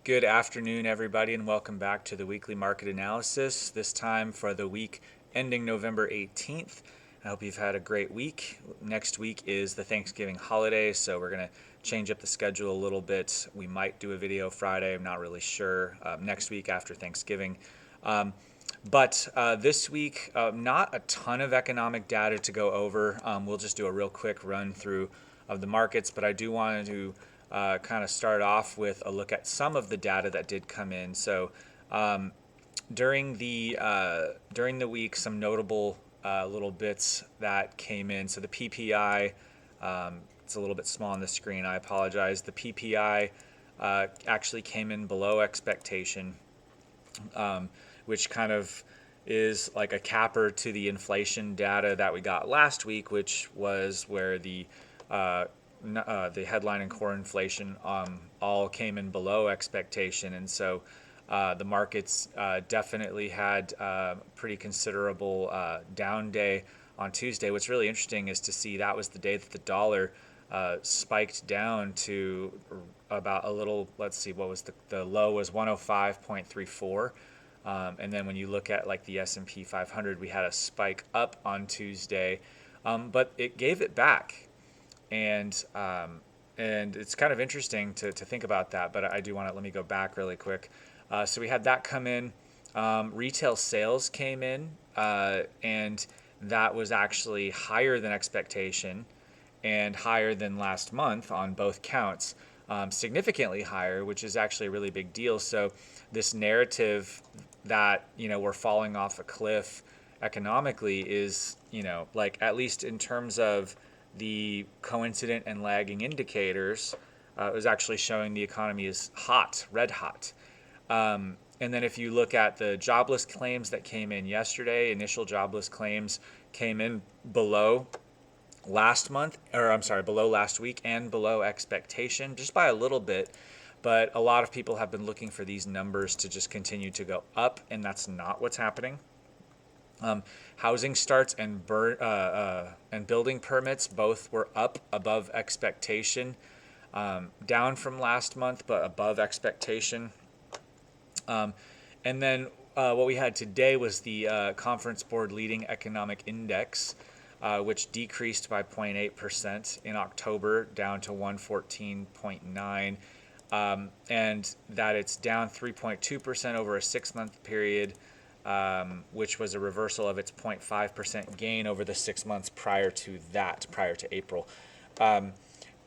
Good afternoon, everybody, and welcome back to the weekly market analysis, this time for the week ending November 18th. I hope you've had a great week. Next week is the Thanksgiving holiday, so we're going to change up the schedule a little bit. We might do a video Friday, I'm not really sure, next week after Thanksgiving. But this week, not a ton of economic data to go over. We'll just do a real quick run through of the markets, but I do want to kind of start off with a look at some of the data that did come in. So um, during the week, some notable little bits that came in. So the PPI, it's a little bit small on the screen. I apologize. The PPI actually came in below expectation, which kind of is like a capper to the inflation data that we got last week, which was where uh, the headline and core inflation all came in below expectation, and so the markets definitely had a pretty considerable down day on Tuesday. What's really interesting is to see that was the day that the dollar spiked down to about a little. Let's see, what was the low was 105.34. And then when you look at like the S&P 500, we had a spike up on Tuesday, but it gave it back, and and it's kind of interesting to think about that. But I do want to let me go back really quick. So we had that come in. Retail sales came in, and that was actually higher than expectation and higher than last month on both counts, significantly higher, which is actually a really big deal. So this narrative that we're falling off a cliff economically is like, at least in terms of the coincident and lagging indicators, is actually showing the economy is hot, red hot. And then if you look at the jobless claims that came in yesterday, initial jobless claims came in below last month, or I'm sorry, below last week and below expectation, just by a little bit. But a lot of people have been looking for these numbers to just continue to go up, and that's not what's happening. Housing starts and building permits both were up above expectation, down from last month, but above expectation. Um, and then what we had today was the Conference Board Leading Economic Index, which decreased by 0.8% in October, down to 114.9, and that it's down 3.2% over a 6-month period, which was a reversal of its 0.5% gain over the 6 months prior to that, prior to April.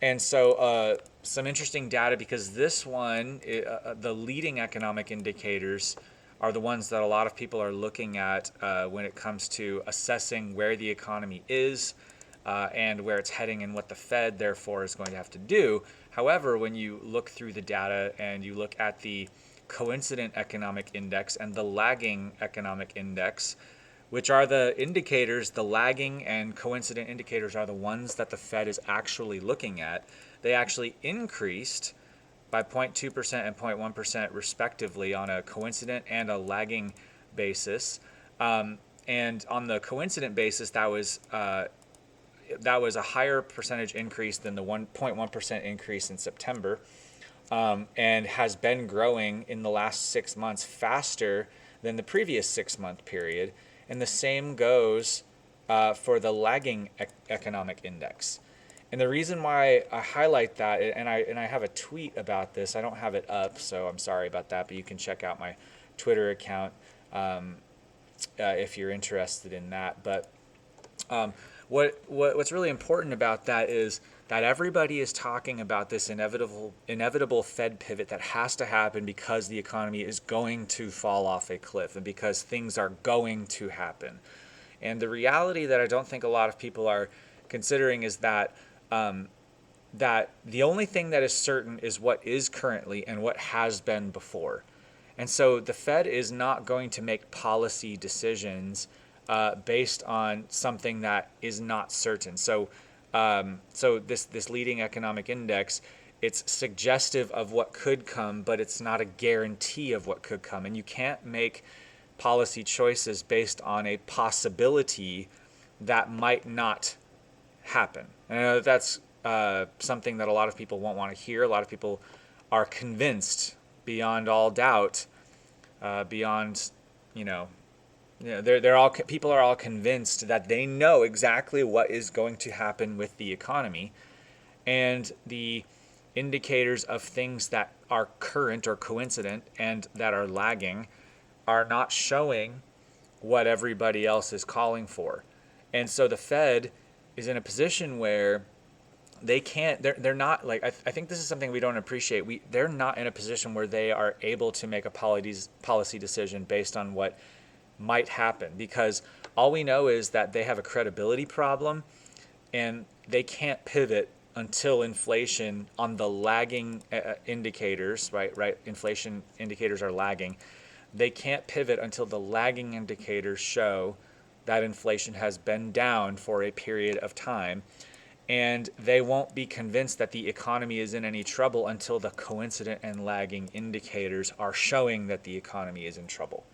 And so some interesting data, because this one, the leading economic indicators are the ones that a lot of people are looking at when it comes to assessing where the economy is and where it's heading and what the Fed, therefore, is going to have to do. However, when you look through the data and you look at the coincident economic index and the lagging economic index, which are the indicators, the lagging and coincident indicators are the ones that the Fed is actually looking at. They actually increased by 0.2% and 0.1% respectively on a coincident and a lagging basis. And on the coincident basis, that was a higher percentage increase than the 1.1% increase in September, and has been growing in the last 6 months faster than the previous 6-month period. And the same goes for the lagging economic index. And the reason why I highlight that, and I have a tweet about this, I don't have it up, so I'm sorry about that, but you can check out my Twitter account if you're interested in that. But what's really important about that is that everybody is talking about this inevitable Fed pivot that has to happen because the economy is going to fall off a cliff and because things are going to happen. And the reality that I don't think a lot of people are considering is that that the only thing that is certain is what is currently and what has been before. And so the Fed is not going to make policy decisions based on something that is not certain. So this leading economic index, it's suggestive of what could come, but it's not a guarantee of what could come. And you can't make policy choices based on a possibility that might not happen. And I know that's something that a lot of people won't want to hear. A lot of people are convinced beyond all doubt, beyond, you know, they're all, people are all convinced that they know exactly what is going to happen with the economy, and the indicators of things that are current or coincident and that are lagging are not showing what everybody else is calling for. And so the Fed is in a position where they can't, they're not like, I think this is something we don't appreciate. They're not in a position where they are able to make a policy decision based on what might happen, because all we know is that they have a credibility problem, and they can't pivot until inflation on the lagging indicators, right? Inflation indicators are lagging. They can't pivot until the lagging indicators show that inflation has been down for a period of time. And they won't be convinced that the economy is in any trouble until the coincident and lagging indicators are showing that the economy is in trouble.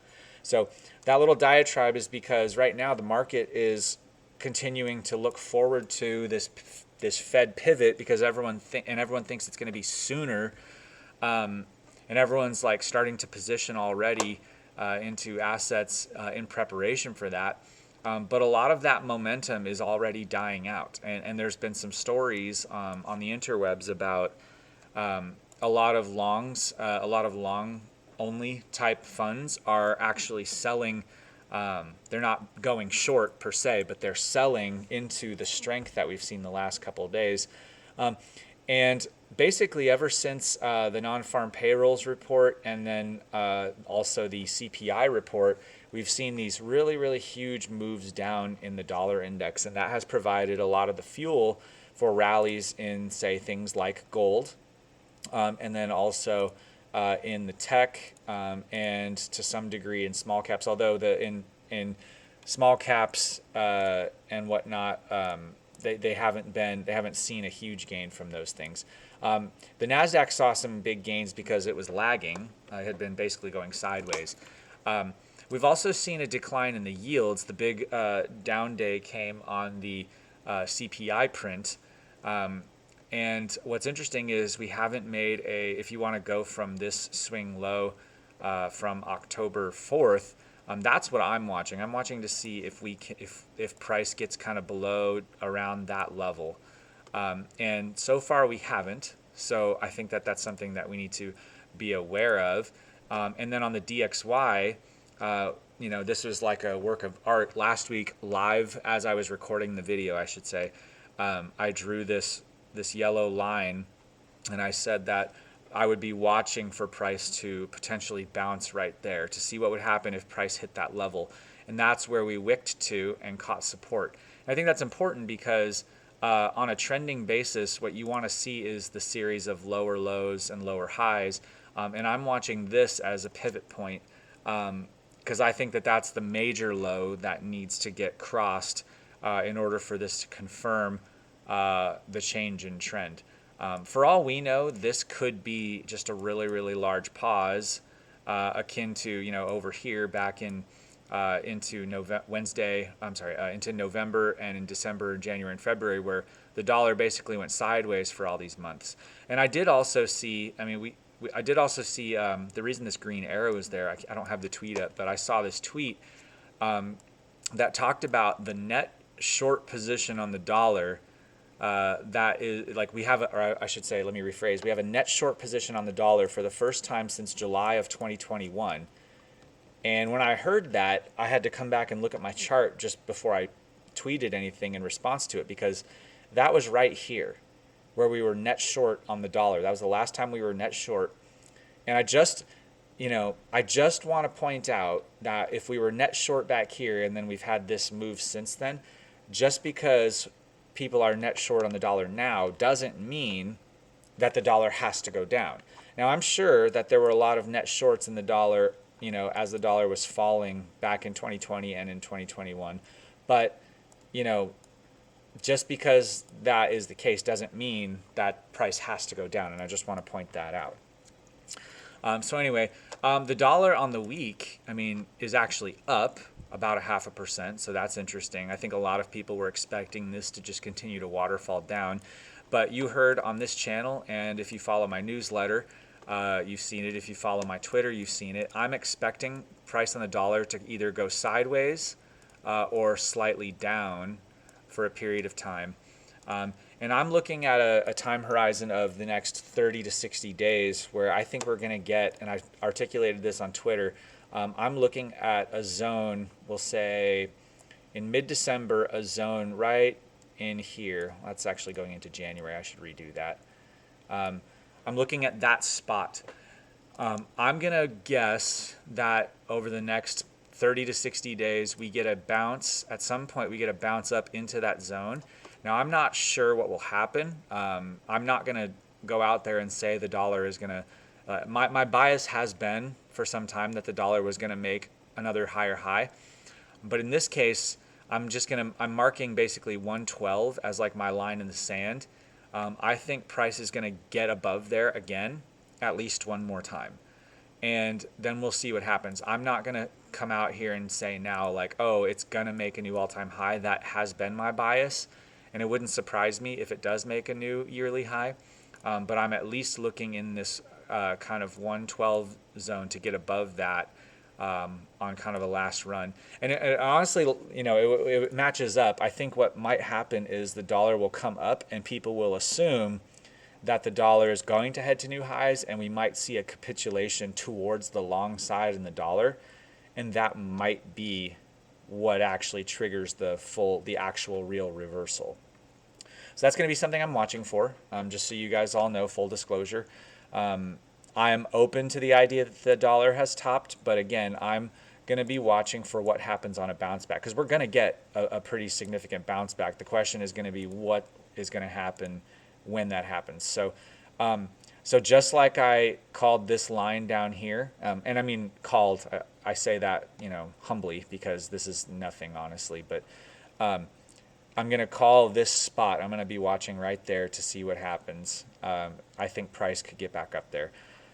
So that little diatribe is because right now the market is continuing to look forward to this Fed pivot, because everyone thinks it's going to be sooner, and everyone's like starting to position already into assets in preparation for that. But a lot of that momentum is already dying out, and there's been some stories on the interwebs about a lot of long only type funds are actually selling. They're not going short per se, but they're selling into the strength that we've seen the last couple of days. And basically ever since the non-farm payrolls report, and then also the CPI report, we've seen these really, really huge moves down in the dollar index. And that has provided a lot of the fuel for rallies in, say, things like gold, and then also in the tech, and to some degree in small caps, although in small caps and whatnot, they haven't seen a huge gain from those things. The Nasdaq saw some big gains because it was lagging. It had been basically going sideways. We've also seen a decline in the yields. The big down day came on the CPI print. And what's interesting is we haven't made if you want to go from this swing low from October 4th, that's what I'm watching. I'm watching to see if price gets kind of below around that level. And so far we haven't. So I think that that's something that we need to be aware of. And then on the DXY, this was like a work of art. Last week, live as I was recording the video, I should say, I drew this yellow line, and I said that I would be watching for price to potentially bounce right there to see what would happen if price hit that level. And that's where we wicked to and caught support. And I think that's important because on a trending basis, what you want to see is the series of lower lows and lower highs. And I'm watching this as a pivot point, because I think that that's the major low that needs to get crossed in order for this to confirm the change in trend. For all we know, this could be just a really, really large pause, akin to, over here back in into into November and in December, January, and February, where the dollar basically went sideways for all these months. And I did also see, the reason this green arrow is there, I don't have the tweet up, but I saw this tweet that talked about the net short position on the dollar. That is like we have, or I should say, let me rephrase. We have a net short position on the dollar for the first time since July of 2021. And when I heard that, I had to come back and look at my chart just before I tweeted anything in response to it, because that was right here where we were net short on the dollar. That was the last time we were net short. And I just want to point out that if we were net short back here and then we've had this move since then, just because people are net short on the dollar now doesn't mean that the dollar has to go down. Now, I'm sure that there were a lot of net shorts in the dollar, as the dollar was falling back in 2020 and in 2021. But, just because that is the case doesn't mean that price has to go down. And I just want to point that out. So anyway, the dollar on the week, is actually up about 0.5%. So that's interesting. I think a lot of people were expecting this to just continue to waterfall down. But you heard on this channel, and if you follow my newsletter, You've seen it if you follow my Twitter. You've seen it. I'm expecting price on the dollar to either go sideways or slightly down for a period of time. And I'm looking at a time horizon of the next 30 to 60 days where I think we're going to get, and I articulated this on Twitter, I'm looking at a zone, we'll say in mid-December, a zone right in here. That's actually going into January. I should redo that. I'm looking at that spot. I'm going to guess that over the next 30 to 60 days, we get a bounce. At some point, we get a bounce up into that zone. Now, I'm not sure what will happen. I'm not going to go out there and say the dollar is going to. My bias has been for some time that the dollar was going to make another higher high. But in this case, I'm marking basically 112 as like my line in the sand. I think price is going to get above there again, at least one more time. And then we'll see what happens. I'm not going to come out here and say now like, oh, it's going to make a new all-time high. That has been my bias. And it wouldn't surprise me if it does make a new yearly high. But I'm at least looking in this kind of 112 zone to get above that on kind of a last run. And it honestly, it matches up. I think what might happen is the dollar will come up and people will assume that the dollar is going to head to new highs, and we might see a capitulation towards the long side in the dollar. And that might be what actually triggers the actual real reversal. So that's going to be something I'm watching for, just so you guys all know, full disclosure. I am open to the idea that the dollar has topped, but again, I'm going to be watching for what happens on a bounce back, because we're going to get a pretty significant bounce back. The question is going to be what is going to happen when that happens. So just like I called this line down here, and I mean called, I say that, humbly, because this is nothing, honestly, but I'm going to call this spot. I'm going to be watching right there to see what happens. I think price could get back up there.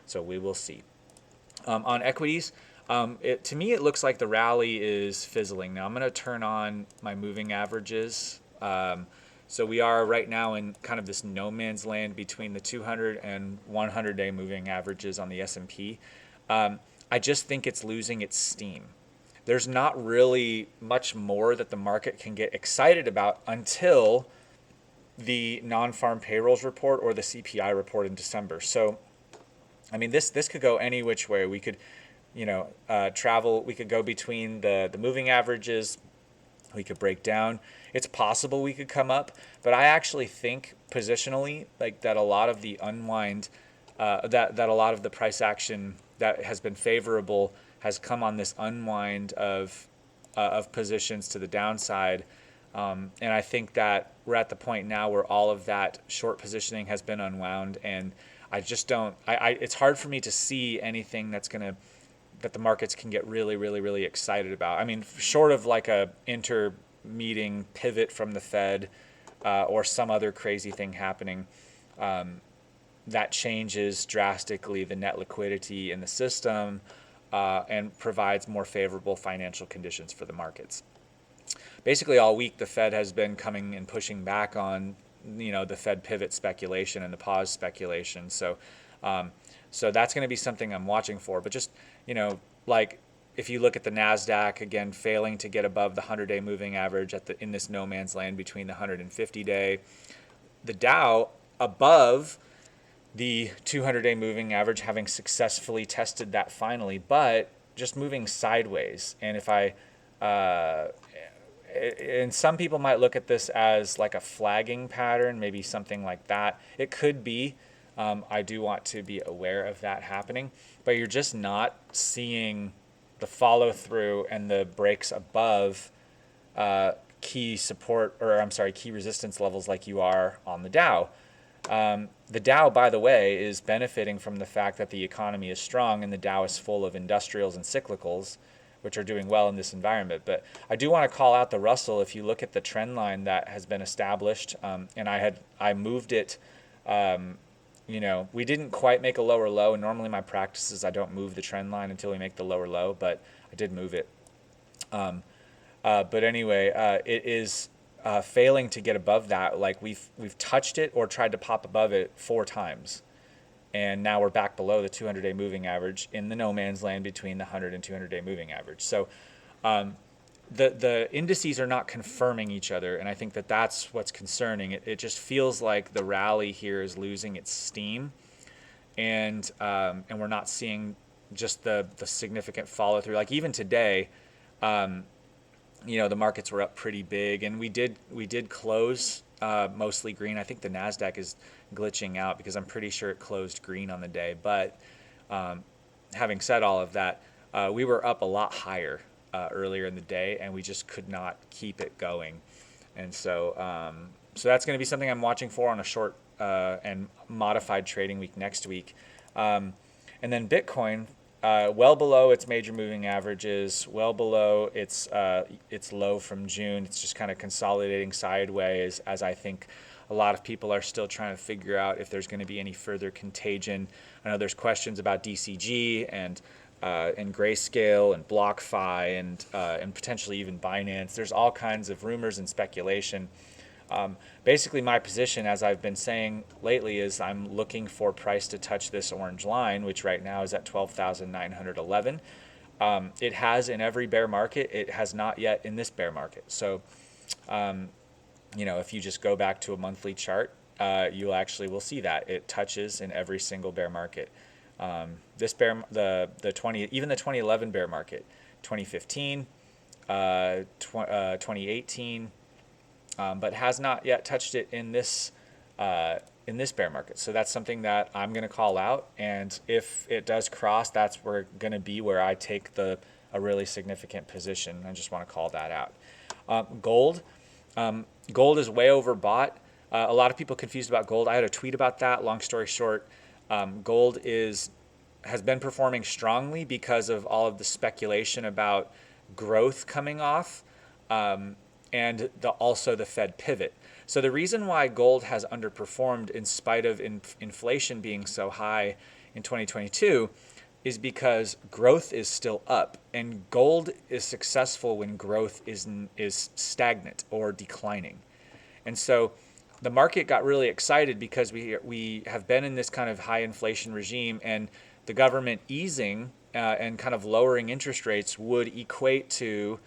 So we will see. On equities, to me, it looks like the rally is fizzling. Now I'm going to turn on my moving averages. So we are right now in kind of this no man's land between the 200 and 100-day moving averages on the S&P. I just think it's losing its steam. There's not really much more that the market can get excited about until the non-farm payrolls report or the CPI report in December. So, I mean, this could go any which way. We could, travel. We could go between the moving averages. We could break down. It's possible we could come up, but I actually think positionally, like that a lot of the unwind, that a lot of the price action that has been favorable has come on this unwind of positions to the downside. And I think that we're at the point now where all of that short positioning has been unwound, and I just don't. It's hard for me to see anything that the markets can get really, really, really excited about. I mean, short of like a inter-meeting pivot from the Fed or some other crazy thing happening that changes drastically the net liquidity in the system and provides more favorable financial conditions for the markets. Basically, all week the Fed has been coming and pushing back on, the Fed pivot speculation and the pause speculation. So that's going to be something I'm watching for. But just, like if you look at the NASDAQ, again, failing to get above the 100-day moving average in this no man's land between the 150-day. The Dow above the 200-day moving average, having successfully tested that finally, but just moving sideways. And and some people might look at this as like a flagging pattern, maybe something like that. It could be. I do want to be aware of that happening, but you're just not seeing the follow through and the breaks above key resistance levels like you are on the Dow. The Dow, by the way, is benefiting from the fact that the economy is strong and the Dow is full of industrials and cyclicals, which are doing well in this environment. But I do want to call out the Russell. If you look at the trend line that has been established, and I moved it, we didn't quite make a lower low, and normally my practice is I don't move the trend line until we make the lower low, but I did move it. But anyway, it is failing to get above that. Like we've touched it or tried to pop above it 4 times, and now we're back below the 200-day moving average in the no man's land between the 100 and 200-day moving average. So the indices are not confirming each other, and I think that that's what's concerning. It just feels like the rally here is losing its steam, and we're not seeing just the significant follow through. Like even today, the markets were up pretty big, and we did close mostly green. I think the Nasdaq is glitching out because I'm pretty sure it closed green on the day. But having said all of that, we were up a lot higher earlier in the day, and we just could not keep it going. And so that's going to be something I'm watching for on a short and modified trading week next week. And then Bitcoin, well below its major moving averages, well below its low from June. It's just kind of consolidating sideways, as I think a lot of people are still trying to figure out if there's going to be any further contagion. I know there's questions about DCG and Grayscale and BlockFi and potentially even Binance. There's all kinds of rumors and speculation. Basically, my position, as I've been saying lately, is I'm looking for price to touch this orange line, which right now is at 12,911. It has in every bear market. It has not yet in this bear market. So, if you just go back to a monthly chart, you actually will see that it touches in every single bear market. This the 2011 bear market, 2015, 2018. But has not yet touched it in this bear market. So that's something that I'm going to call out. And if it does cross, that's going to be where I take a really significant position. I just want to call that out. Gold. Gold is way overbought. A lot of people confused about gold. I had a tweet about that. Long story short, gold has been performing strongly because of all of the speculation about growth coming off. And also the Fed pivot. So the reason why gold has underperformed in spite of inflation being so high in 2022 is because growth is still up, and gold is successful when growth is stagnant or declining. And so the market got really excited because we have been in this kind of high inflation regime, and the government easing and kind of lowering interest rates would equate to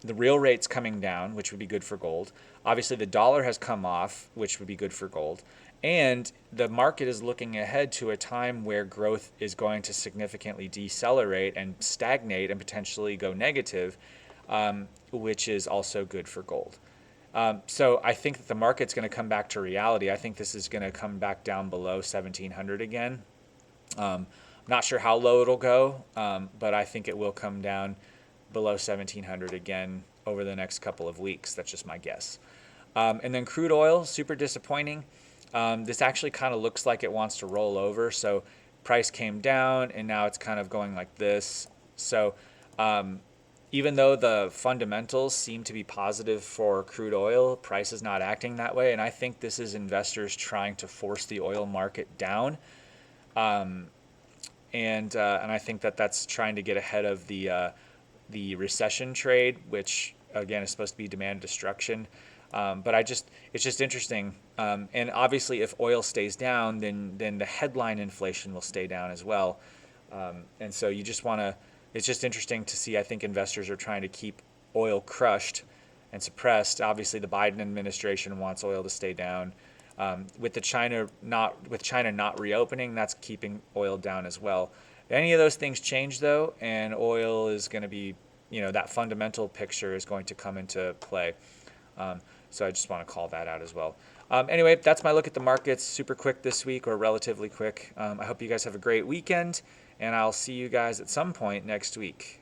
the real rates coming down, which would be good for gold. Obviously, the dollar has come off, which would be good for gold. And the market is looking ahead to a time where growth is going to significantly decelerate and stagnate and potentially go negative, which is also good for gold. So I think that the market's going to come back to reality. I think this is going to come back down below 1,700 again. Not sure how low it'll go, but I think it will come down below 1,700 again over the next couple of weeks. That's just my guess. And then crude oil, super disappointing. This actually kind of looks like it wants to roll over. So price came down, and now it's kind of going like this. So even though the fundamentals seem to be positive for crude oil, price is not acting that way. And I think this is investors trying to force the oil market down. And I think that that's trying to get ahead of the recession trade, which again is supposed to be demand destruction. But it's just interesting. And obviously, if oil stays down, then the headline inflation will stay down as well. And so you just want to. It's just interesting to see. I think investors are trying to keep oil crushed and suppressed. Obviously, the Biden administration wants oil to stay down. With China not reopening, that's keeping oil down as well. Any of those things change though, and oil is going to be, that fundamental picture is going to come into play. So I just want to call that out as well. Anyway, that's my look at the markets. Super quick this week, or relatively quick. I hope you guys have a great weekend, and I'll see you guys at some point next week.